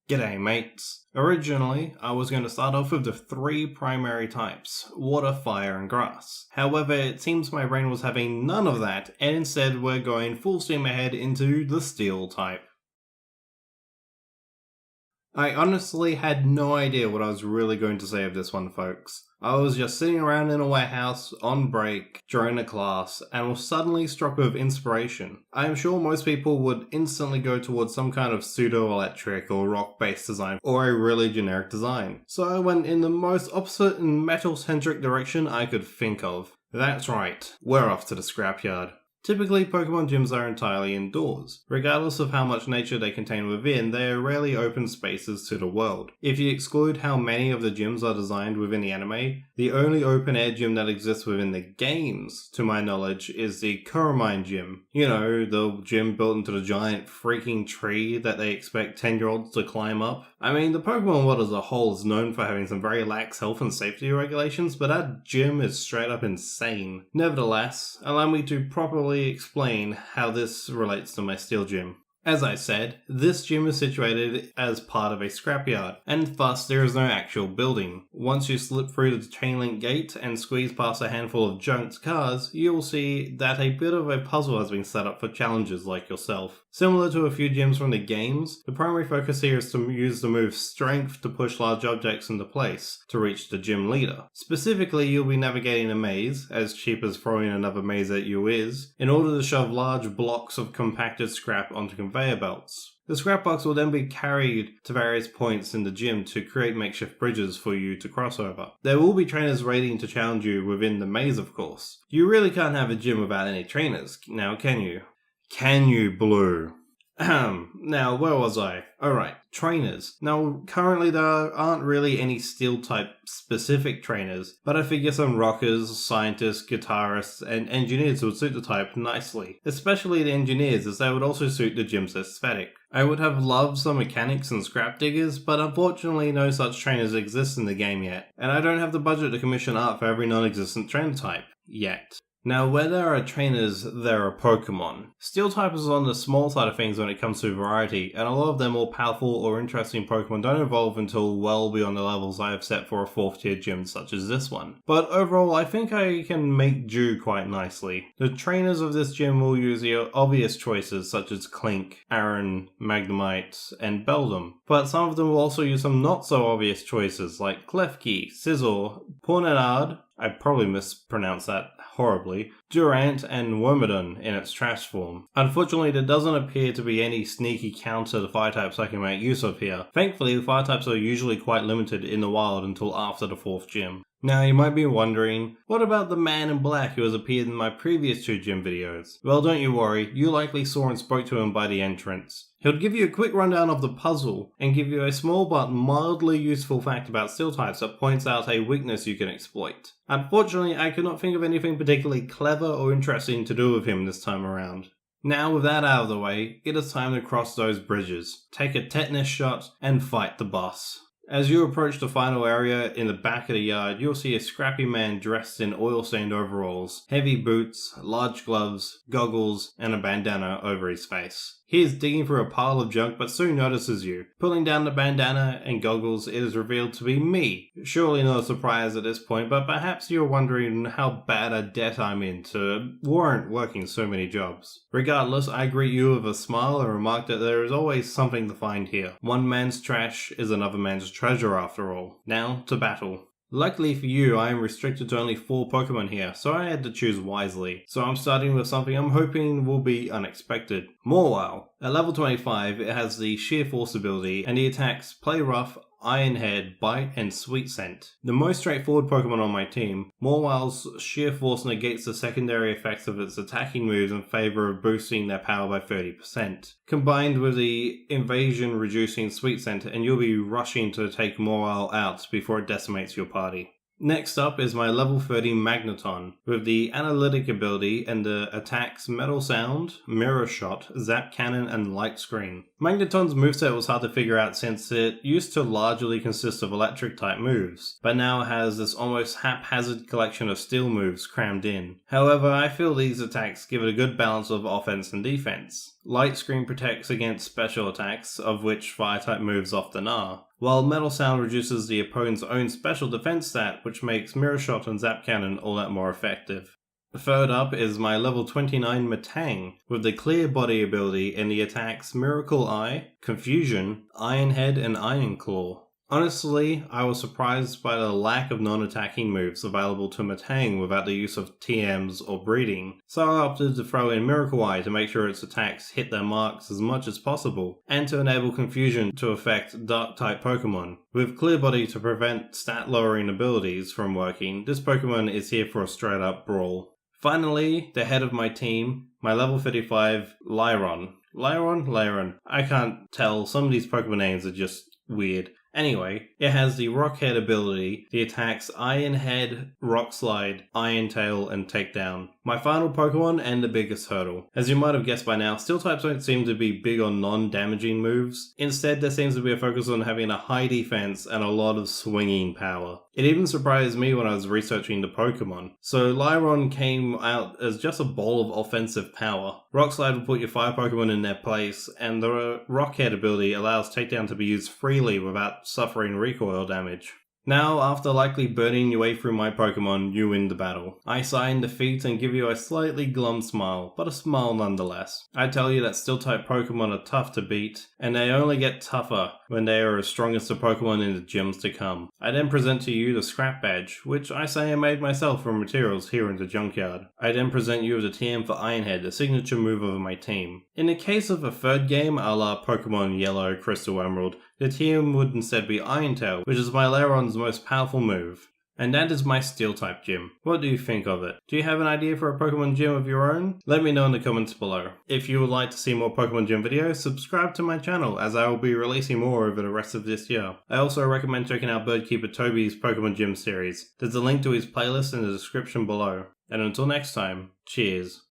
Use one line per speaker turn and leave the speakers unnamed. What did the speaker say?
G'day mates. Originally, I was going to start off with the 3 primary types, water, fire and grass. However, it seems my brain was having none of that, and instead we're going full steam ahead into the steel type. I honestly had no idea what I was really going to say of this one, folks. I was just sitting around in a warehouse on break during a class and was suddenly struck with inspiration. I am sure most people would instantly go towards some kind of pseudo-electric or rock-based design or a really generic design. So I went in the most opposite and metal-centric direction I could think of. That's right, we're off to the scrapyard. Typically, Pokemon gyms are entirely indoors. Regardless of how much nature they contain within, they are rarely open spaces to the world. If you exclude how many of the gyms are designed within the anime, the only open-air gym that exists within the games, to my knowledge, is the Kuramine gym. You know, the gym built into the giant freaking tree that they expect 10-year-olds to climb up. I mean, the Pokemon world as a whole is known for having some very lax health and safety regulations, but that gym is straight up insane. Nevertheless, allow me to properly explain how this relates to my steel gym. As I said, this gym is situated as part of a scrapyard, and thus there is no actual building. Once you slip through the chain link gate and squeeze past a handful of junked cars, you will see that a bit of a puzzle has been set up for challengers like yourself. Similar to a few gyms from the games, the primary focus here is to use the move Strength to push large objects into place to reach the gym leader. Specifically, you'll be navigating a maze, as cheap as throwing another maze at you is, in order to shove large blocks of compacted scrap onto conveyor belts. The scrap box will then be carried to various points in the gym to create makeshift bridges for you to cross over. There will be trainers waiting to challenge you within the maze, of course. You really can't have a gym without any trainers, now can you? Can you, Blue? Now, where was I? Alright, trainers. Now, currently there aren't really any steel-type specific trainers, but I figure some rockers, scientists, guitarists, and engineers would suit the type nicely. Especially the engineers, as they would also suit the gym's aesthetic. I would have loved some mechanics and scrap diggers, but unfortunately no such trainers exist in the game yet, and I don't have the budget to commission art for every non-existent trainer type. Yet. Now, where there are trainers, there are Pokemon. Steel type is on the small side of things when it comes to variety, and a lot of their more powerful or interesting Pokemon don't evolve until well beyond the levels I have set for a 4th tier gym such as this one. But overall, I think I can make do quite nicely. The trainers of this gym will use the obvious choices such as Clink, Aaron, Magnemite, and Beldum, but some of them will also use some not so obvious choices like Klefki, Scizor, Pornenard, I probably mispronounced that horribly, Durant and Wormadon in its trash form. Unfortunately, there doesn't appear to be any sneaky counter to fire types I can make use of here. Thankfully, the fire types are usually quite limited in the wild until after the 4th gym. Now, you might be wondering, what about the man in black who has appeared in my previous 2 gym videos? Well, don't you worry, you likely saw and spoke to him by the entrance. He'll give you a quick rundown of the puzzle and give you a small but mildly useful fact about steel types that points out a weakness you can exploit. Unfortunately, I could not think of anything particularly clever or interesting to do with him this time around. Now, with that out of the way, it is time to cross those bridges, take a tetanus shot, and fight the boss. As you approach the final area in the back of the yard, you'll see a scrappy man dressed in oil-stained overalls, heavy boots, large gloves, goggles, and a bandana over his face. He is digging through a pile of junk but soon notices you. Pulling down the bandana and goggles, it is revealed to be me. Surely not a surprise at this point, but perhaps you're wondering how bad a debt I'm in to warrant working so many jobs. Regardless, I greet you with a smile and remark that there is always something to find here. One man's trash is another man's treasure after all. Now to battle. Luckily for you, I am restricted to only 4 Pokemon here, so I had to choose wisely. So I'm starting with something I'm hoping will be unexpected. Morwile. At level 25, it has the Sheer Force ability, and the attacks Play Rough, Iron Head, Bite, and Sweet Scent. The most straightforward Pokemon on my team, Morwile's Sheer Force negates the secondary effects of its attacking moves in favour of boosting their power by 30%. Combined with the Invasion reducing Sweet Scent, and you'll be rushing to take Morwile out before it decimates your party. Next up is my level 30 Magneton, with the Analytic ability and the attacks Metal Sound, Mirror Shot, Zap Cannon, and Light Screen. Magneton's moveset was hard to figure out since it used to largely consist of electric type moves, but now has this almost haphazard collection of steel moves crammed in. However, I feel these attacks give it a good balance of offense and defense. Light Screen protects against special attacks, of which fire type moves often are, while Metal Sound reduces the opponent's own special defense stat, which makes Mirror Shot and Zap Cannon all that more effective. Third up is my level 29 Matang, with the Clear Body ability in the attacks Miracle Eye, Confusion, Iron Head, and Iron Claw. Honestly, I was surprised by the lack of non-attacking moves available to Matang without the use of TMs or breeding, so I opted to throw in Miracle Eye to make sure its attacks hit their marks as much as possible, and to enable Confusion to affect Dark-type Pokemon. With Clear Body to prevent stat-lowering abilities from working, this Pokemon is here for a straight-up brawl. Finally, the head of my team, my level 35 Lyron. Lyron? I can't tell, some of these Pokemon names are just weird. Anyway, it has the Rock Head ability, the attacks Iron Head, Rock Slide, Iron Tail, and Takedown. My final Pokemon and the biggest hurdle. As you might have guessed by now, Steel types don't seem to be big on non-damaging moves. Instead, there seems to be a focus on having a high defense and a lot of swinging power. It even surprised me when I was researching the Pokemon. So Lyron came out as just a ball of offensive power. Rock Slide will put your fire Pokemon in their place, and the Rock Head ability allows Takedown to be used freely without suffering recoil damage. Now, after likely burning your way through my Pokemon, you win the battle. I sigh in defeat and give you a slightly glum smile, but a smile nonetheless. I tell you that Steel-type Pokemon are tough to beat, and they only get tougher when they are as strong as the Pokemon in the gyms to come. I then present to you the Scrap Badge, which I say I made myself from materials here in the junkyard. I then present you with a TM for Ironhead, the signature move of my team. In the case of a third game, a la Pokemon Yellow, Crystal, Emerald, the TM would instead be Iron Tail, which is my Lairon's most powerful move. And that is my Steel-type gym. What do you think of it? Do you have an idea for a Pokemon gym of your own? Let me know in the comments below. If you would like to see more Pokemon gym videos, subscribe to my channel, as I will be releasing more over the rest of this year. I also recommend checking out Birdkeeper Toby's Pokemon gym series. There's a link to his playlist in the description below. And until next time, cheers.